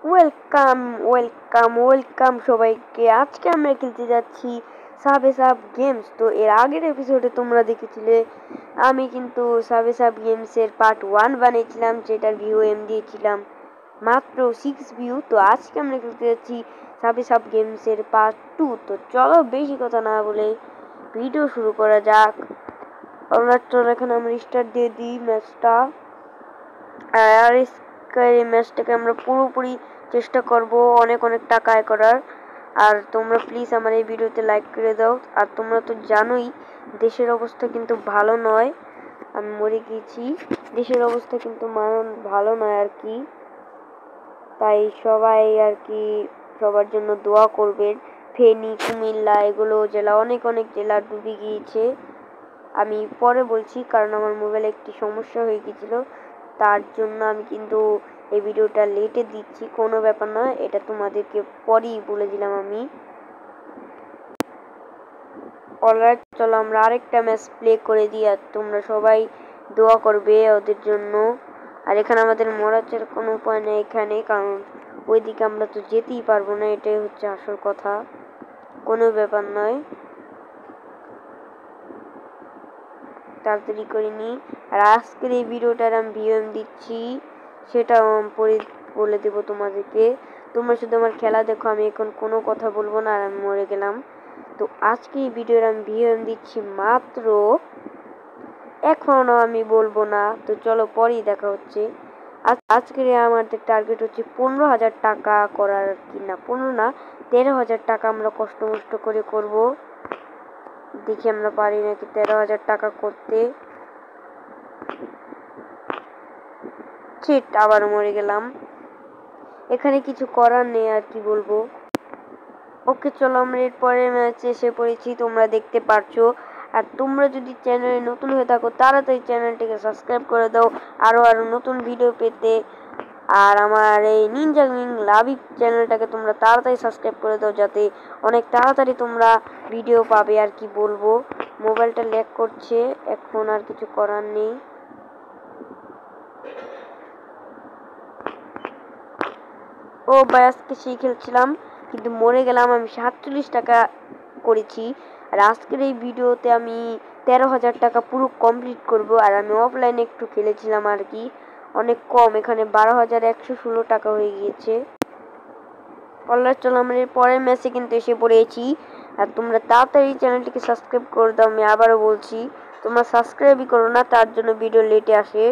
Welcome welcome welcome সবাইকে। আজকে আমরা খেলতে যাচ্ছি সাবে সাব গেমস। তো এর আগের এপিসোডে তোমরা দেখেছিলে আমি কিন্তু সাবে সাব গেমসের পার্ট 1 বানিয়েছিলাম, যেটার ভিউ দিয়েছিলাম মাত্র 6 ভিউ। তো আজকে আমরা খেলতে যাচ্ছি সাবে সাব গেমসের পার্ট 2। তো চলো বেশি কথা না বলে ভিডিও শুরু করা যাক। চলো এখানে আমরা স্টার্ট দিয়ে দিই ম্যাচটা। আর এই ম্যাচটাকে আমরা পুরোপুরি চেষ্টা করব অনেক অনেক টাকা আয় করার। আর তোমরা প্লিজ আমার এই ভিডিওতে লাইক করে দাও। আর তোমরা তো জানোই দেশের অবস্থা কিন্তু ভালো নয়, আমি মরে গিয়েছি। দেশের অবস্থা কিন্তু ভালো নয় আর কি, তাই সবাই আর কি সবার জন্য দোয়া করবেন। ফেনী, কুমিল্লা এগুলো জেলা, অনেক অনেক জেলা ডুবে গিয়েছে। আমি পরে বলছি, কারণ আমার মোবাইলে একটি সমস্যা হয়ে গিয়েছিল, তার জন্য আমি কিন্তু এই ভিডিওটা লেটে দিচ্ছি। কোনো ব্যাপার নয়, এটা তোমাদেরকে পরেই বলে দিলাম আমি। অলরাইট, চলো আমরা আরেকটা ম্যাচ প্লে করে দিই, আর তোমরা সবাই দোয়া করবে ওদের জন্য। আর এখানে আমাদের মরার কোনো উপায় নেই এখানে, কারণ ওইদিকে আমরা তো যেতেই পারবো না, এটাই হচ্ছে আসল কথা। কোনো ব্যাপার নয়, তাড়াতাড়ি করে নিই। আর আজকের এই ভিডিওটার আমি ভিএম দিচ্ছি, সেটাও পরে বলে দেবো তোমাদেরকে। তোমরা শুধু আমার খেলা দেখো, আমি এখন কোনো কথা বলবো না। আর আমি মরে গেলাম। তো আজকে এই ভিডিওর আমি ভিএম দিচ্ছি মাত্র, এখনও আমি বলবো না। তো চলো পরেই দেখা হচ্ছে। আজকের আমাদের টার্গেট হচ্ছে 15,000 টাকা করার, কি না 15 না 13,000 টাকা আমরা কষ্ট করে করব। দেখি আমরা পারি নাকি 13,000 টাকা করতে। চিট, আবার মরে গেলাম। এখানে কিছু করার নেই, আর কি বলবো। ওকে, চলো আমরা এরপরে ম্যাচে এসে পড়েছি, তোমরা দেখতে পারছো। আর তোমরা যদি চ্যানেলে নতুন হয়ে থাকো তাড়াতাড়ি চ্যানেলটিকে সাবস্ক্রাইব করে দাও আরো নতুন ভিডিও পেতে। আর আমার এই নিনজা কিং লাভি চ্যানেলটাকে তোমরা তাড়াতাড়ি সাবস্ক্রাইব করে দাও, যাতে অনেক তাড়াতাড়ি তোমরা ভিডিও পাবে। আর কি বলবো, মোবাইলটা ল্যাগ করছে, এখন আর কিছু করার নেই। ও ভাই, আজকে সেই খেলছিলাম কিন্তু মরে গেলাম। আমি 47 টাকা করেছি। আর আজকের এই ভিডিওতে আমি 13,000 টাকা পুরো কমপ্লিট করব। আর আমি অফলাইনে একটু খেলেছিলাম আর কি, অনেক কম, এখানে 12,116 টাকা হয়ে গিয়েছে। অলরাইট, চলো আমরা এর পরের ম্যাচে কিন্তু এসে পড়েছি। আর তোমরা তাড়াতাড়ি চ্যানেলটিকে সাবস্ক্রাইব করে দাও, আমি আবারও বলছি তোমরা সাবস্ক্রাইবই করো না, তার জন্য ভিডিও লেটে আসে।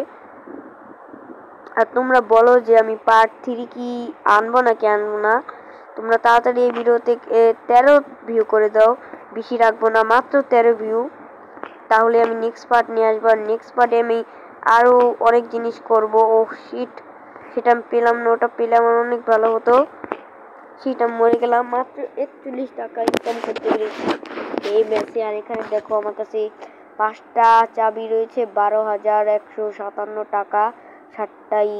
আর তোমরা বলো যে আমি পার্ট 3 কি আনবো নাকি আনবো না। তোমরা তাড়াতাড়ি এই ভিডিওতে 13 ভিউ করে দাও, বেশি রাখবো না, মাত্র 13 ভিউ। তাহলে আমি নেক্সট পার্ট নিয়ে আসবো। আর নেক্সট পার্টে আমি আরও অনেক জিনিস করব। ও শিট, সেটা আমি পেলাম না, ওটা পেলে আমার অনেক ভালো হতো। সেটা মরে গেলাম। মাত্র 41 টাকা ইনকাম করতে পেরেছি এই ম্যাচে। আর এখানে দেখো আমার কাছে 5টা চাবি রয়েছে, 12,157 টাকা। 7টাই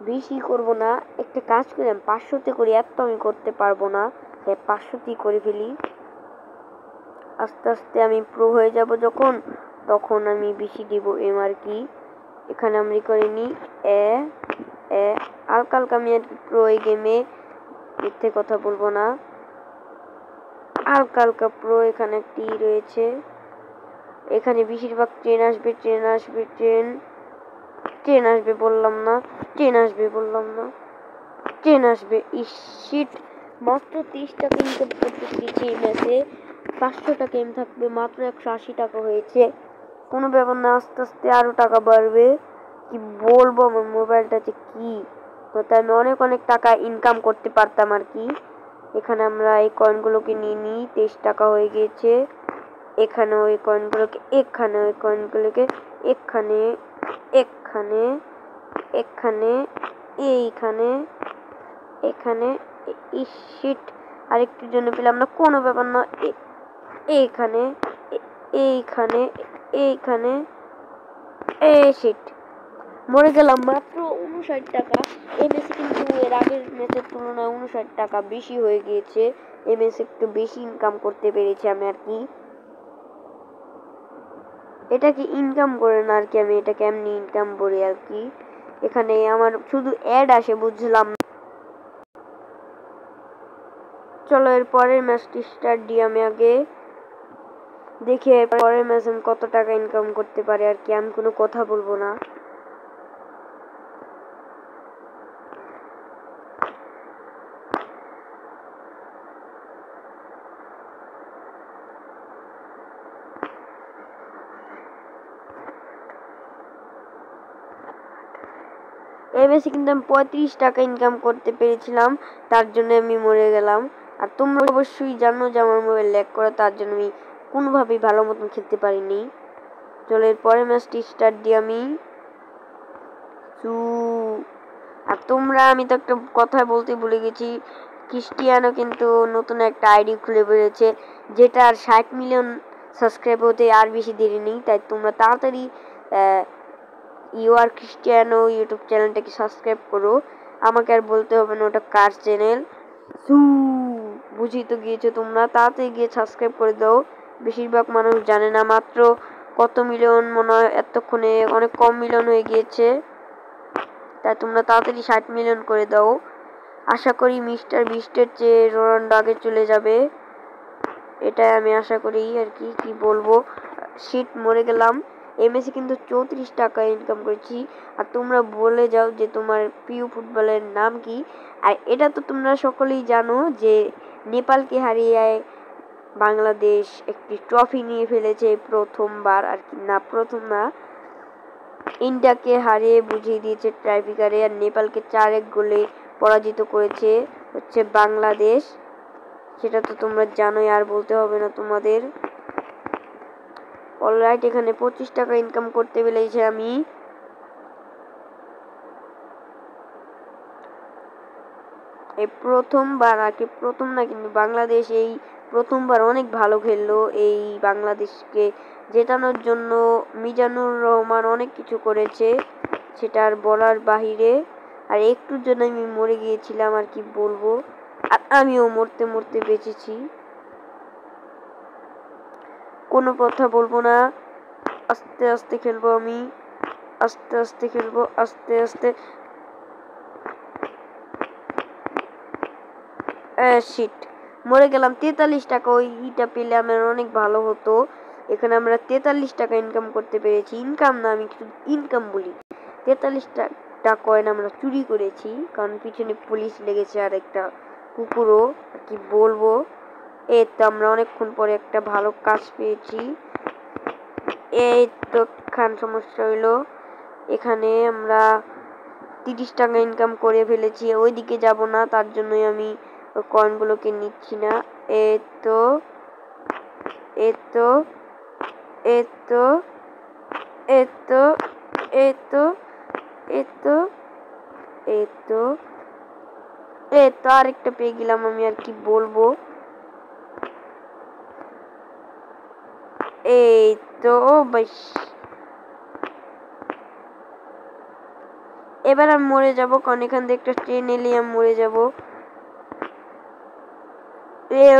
বেশি করব না, একটা কাজ করি, আমি 500তে করি, এত আমি করতে পারবো না। 500তেই করে ফেলি। আস্তে আস্তে আমি প্রো হয়ে যাব যখন, তখন আমি বেশি দিব এম আর কি। এখানে আমি করে নিই হালকা হালকা, আমি আর কি প্রো এই গেমে, মিথ্যে কথা বলবো না, হালকা হালকা প্রো। এখানে একটি রয়েছে, এখানে বেশিরভাগ ট্রেন আসবে ট্রেন আসবে বললাম না, ট্রেন আসবে। শিট, মাত্র 30 টাকা ইনকাম করতে পেরেছি এই ম্যাচে। 500 টাকা এম থাকবে, মাত্র 180 টাকা হয়েছে। কোনো ব্যাপার না, আস্তে আস্তে আরও টাকা বাড়বে। কি বলবো, আমার মোবাইলটা যে কি, তো আমি অনেক অনেক টাকা ইনকাম করতে পারতাম আর কি। এখানে আমরা এই কয়েনগুলোকে নিয়ে নিই, 23 টাকা হয়ে গিয়েছে। এখানে ওই কয়েনগুলোকে, এখানে ওই কয়েনগুলোকে, এখানে এখানে এখানে এইখানে এখানে। শিট, আরেকটির জন্য পেলাম না, কোনো ব্যাপার না। এইখানে এইখানে এইখানে শিট, মরে গেলাম। মাত্র 59 টাকা। এই ম্যাচে কিন্তু এর আগের ম্যাচের তুলনায় 59 টাকা বেশি হয়ে গিয়েছে। এই ম্যাচে একটু বেশি ইনকাম করতে পেরেছি আমি আর কি। এটাকে ইনকাম করে না আর কি, আমি এটাকে এমনি ইনকাম করি আর কি। এখানে আমার শুধু অ্যাড আসে, বুঝলাম। চলো এর পরের ম্যাচটি স্টার্ট দিই আমি আগে। দেখি এর পরের ম্যাচে আমি কত টাকা ইনকাম করতে পারি আর কি। আমি কোনো কথা বলবো না। এই ম্যাচে কিন্তু আমি 35 টাকা ইনকাম করতে পেরেছিলাম, তার জন্য আমি মরে গেলাম। আর তোমরা অবশ্যই জানো যে আমার মোবাইল ল্যাগ করে, তার জন্য আমি কোনোভাবেই ভালো মতন খেলতে পারিনি। চলো এর পরের ম্যাচটি স্টার্ট দিই আমি। আর তোমরা, আমি তো একটা কথা বলতে ভুলে গেছি, ক্রিস্টিয়ানো কিন্তু নতুন একটা আইডি খুলে বেরিয়েছে, যেটা আর 60 মিলিয়ন সাবস্ক্রাইব হতে আর বেশি দেরি নেই। তাই তোমরা তাড়াতাড়ি ইউ আর ক্রিস্টিয়ানো ইউটিউব চ্যানেলটাকে সাবস্ক্রাইব করো। আমাকে আর বলতে হবে না ওটা কার চ্যানেল। বুঝি তো গিয়েছো তোমরা, তাড়াতাড়ি গিয়ে সাবস্ক্রাইব করে দাও। বেশিরভাগ মানুষ জানে না, মাত্র কত মিলিয়ন মনে হয় এতক্ষণে অনেক কম মিলিয়ন হয়ে গিয়েছে। তাই তোমরা তাড়াতাড়ি 60 মিলিয়ন করে দাও। আশা করি মিস্টার বিস্টের চেয়ে রোনাল্ডো আগে চলে যাবে, এটাই আমি আশা করি আর কি। কি বলবো, শিট মরে গেলাম। এমএসি কিন্তু 34 টাকা ইনকাম করেছি। আর তোমরা বলে যাও যে তোমার প্রিয় ফুটবলের নাম কি। আর এটা তো তোমরা সকলেই জানো যে নেপালকে হারিয়ে বাংলাদেশ একটি ট্রফি নিয়ে ফেলেছে প্রথমবার আর কি। না, প্রথম না, ইন্ডিয়াকে হারিয়ে বুঝিয়ে দিয়েছে ট্রাইব্রেকারে। আর নেপালকে 4-1 গোলে পরাজিত করেছে হচ্ছে বাংলাদেশ, সেটা তো তোমরা জানোই, আর বলতে হবে না তোমাদের। অলরাইট, এখানে 25 টাকা ইনকাম করতে পেরেছি আমি। এই প্রথমবার আর কি, প্রথম না কিন্তু বাংলাদেশ এই প্রথমবার অনেক ভালো খেললো। এই বাংলাদেশকে জেতানোর জন্য মিজানুর রহমান অনেক কিছু করেছে, সেটা আর বলার বাহিরে। আর একটুর জন্য আমি মরে গিয়েছিলাম, আর কি বলবো। আর আমিও মরতে মরতে বেঁচেছি, কোনো কথা বলবো না। আস্তে আস্তে খেলবো আমি, আস্তে আস্তে খেলবো, আস্তে আস্তে। শিট, মরে গেলাম। 43 টাকা, ওইটা পেলে আমার অনেক ভালো হতো। এখানে আমরা 43 টাকা ইনকাম করতে পেরেছি। ইনকাম না, আমি কিছু ইনকাম বলি। 43টা কয়েন আমরা চুরি করেছি, কারণ পিছনে পুলিশ লেগেছে আর একটা কুকুরও, আর কি বলবো। এই তো আমরা অনেকক্ষণ পরে একটা ভালো কাজ পেয়েছি। এই তো খান সমস্যা হইলো, এখানে আমরা 30 টাকা ইনকাম করে ফেলেছি। ওইদিকে যাব না, তার জন্যই আমি কয়েনগুলোকে নিচ্ছি না। এই তো এই তো এই তো এই তো এই তো এই তো এই তো এই তো আরেকটা পেয়ে গেলাম আমি, আর কি বলবো। এই তো বেশ, এবার আমি মরে যাব, কারণ এখান থেকে একটা ট্রেন এলে আমি মরে যাব।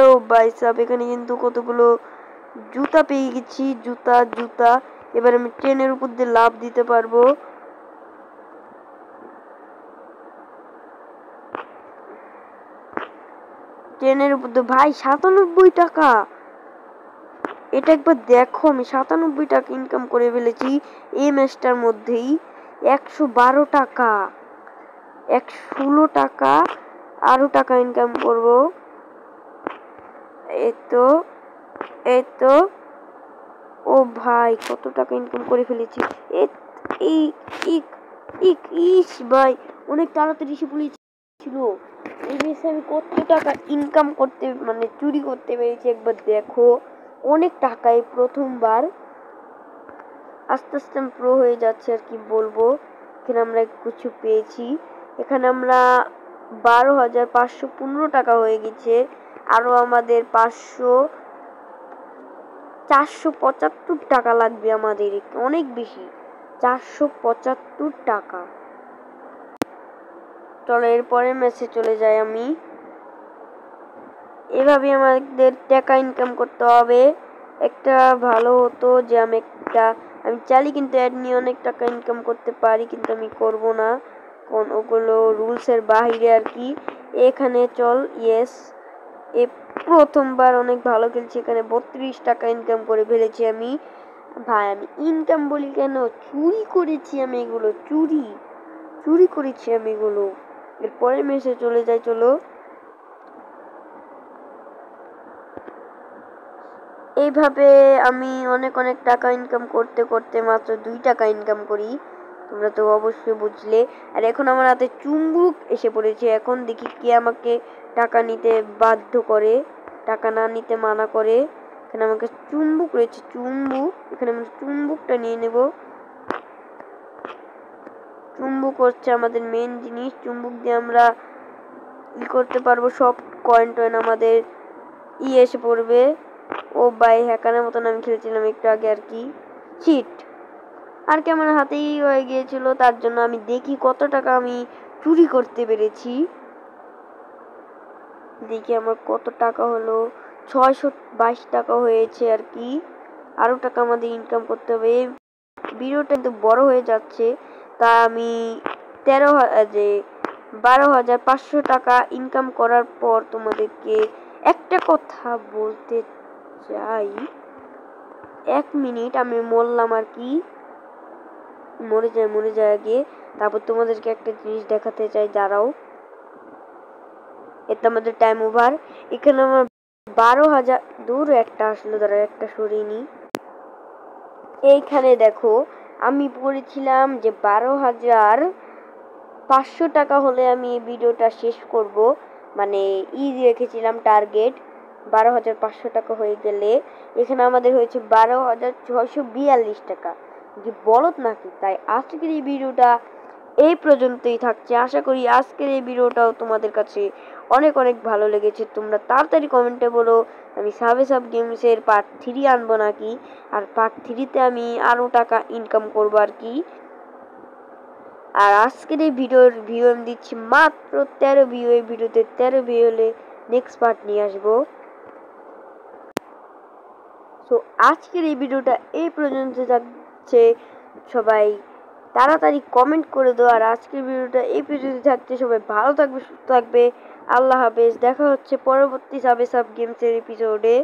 ও ভাই সাহেব, এখানে কিন্তু কতগুলো জুতা পেয়ে গেছি, জুতা জুতা। এবার আমি ট্রেনের উপর দিয়ে লাফ দিতে পারবো। ট্রেনের উপর দিয়ে ভাই 97 টাকা, এটা একবার দেখো, আমি 97 টাকা ইনকাম করে ফেলেছি এই ম্যাচটার মধ্যেই। 112 টাকা, 116 টাকা, আরো টাকা ইনকাম করব। এই তো এই তো, ও ভাই কত টাকা ইনকাম করে ফেলেছি। ইস ভাই, অনেক তাড়াতাড়ি এসে পড়েছিল। এই বিষয়ে আমি কত টাকা ইনকাম করতে, মানে চুরি করতে পেরেছি একবার দেখো। অনেক টাকায় প্রথমবার। আস্তে আস্তে আমি প্রো হয়ে যাচ্ছে, আর কি বলবো। এখানে আমরা কিছু পেয়েছি, এখানে আমরা 12,515 টাকা হয়ে গেছে। আরো আমাদের 475 টাকা লাগবে আমাদের, অনেক বেশি, 475 টাকা। চলো এরপরে ম্যাচে চলে যাই আমি। এভাবে আমাদের টাকা ইনকাম করতে হবে। একটা ভালো হতো যে আমি চাইলে কিন্তু অ্যাড নিয়ে অনেক টাকা ইনকাম করতে পারি, কিন্তু আমি করব না, কারণ ওগুলো রুলসের বাহিরে আর কি। এখানে চল, ইয়েস, এই প্রথমবার অনেক ভালো খেলছি, এখানে 32 টাকা ইনকাম করে ফেলেছি আমি। ভাই আমি ইনকাম বলি কেন, চুরি করেছি আমি এগুলো, চুরি করেছি আমি এগুলো। এরপরে মেসে চলে যাই, চলো। এইভাবে আমি অনেক অনেক টাকা ইনকাম করতে করতে মাত্র 2 টাকা ইনকাম করি, তোমরা তো অবশ্যই বুঝলে। আর এখন আমার হাতে চুম্বুক এসে পড়েছে, এখন দেখি কে আমাকে টাকা নিতে বাধ্য করে, টাকা না নিতে মানা করে। এখানে আমাকে চুম্বুক রয়েছে, চুম্বুক, এখানে আমি চুম্বুকটা নিয়ে নেব। চুম্বুক হচ্ছে আমাদের মেন জিনিস, চুম্বুক দিয়ে আমরা করতে পারবো সব কয়েন টয়েন আমাদের এসে পড়বে। ও ভাই হ্যাকারের মতন আমি খেলছিলাম একটু আগে আর কি, চিট আর কি আমার হাতেই হয়ে গিয়েছিল। তার জন্য আমি দেখি কত টাকা আমি চুরি করতে পেরেছি, দেখি আমার কত টাকা হলো, 622 টাকা হয়েছে আর কি। আরো টাকা আমাদের ইনকাম করতে হবে। ভিডিওটা কিন্তু বড় হয়ে যাচ্ছে, তা আমি 12,500 টাকা ইনকাম করার পর তোমাদেরকে একটা কথা বলতে চাই। 1 মিনিট, আমি মরলাম আর কি, মরে যায় আগে, তারপর তোমাদেরকে একটা জিনিস দেখাতে চাই, দাঁড়াও। এটা আমাদের টাইম ওভার। এখানে আমার 12,000 দূর একটা আসলো, দাঁড়াও একটা সরিয়ে। এইখানে দেখো আমি পড়েছিলাম যে 12,500 টাকা হলে আমি এই ভিডিওটা শেষ করব, মানে রেখেছিলাম টার্গেট 12,500 টাকা হয়ে গেলে। এখানে আমাদের হয়েছে 12,642 টাকা, যে বলদ নাকি। তাই আজকের এই ভিডিওটা এই পর্যন্তই থাকছে। আশা করি আজকের এই ভিডিওটাও তোমাদের কাছে অনেক অনেক ভালো লেগেছে। তোমরা তাড়াতাড়ি কমেন্টে বলো আমি সাব গেমসের পার্ট 3 আনবো নাকি, আর পার্ট 3তে আমি আরও টাকা ইনকাম করবো আর কি। আর আজকের এই ভিডিওর ভিউ আমি দিচ্ছি মাত্র 13 ভিউ। এই ভিডিওতে 13 ভিউ হলে নেক্সট পার্ট নিয়ে আসবো। সো আজকের এই ভিডিওটা এই পর্যন্ত থাকছে, সবাই তাড়াতাড়ি কমেন্ট করে দাও। আর আজকের ভিডিওটা এই পর্যন্ত থাকছে, সবাই ভালো থাকবে, সুস্থ থাকবে, আল্লাহ হাফেজ। দেখা হচ্ছে পরবর্তী সাব গেমসের এপিসোডে।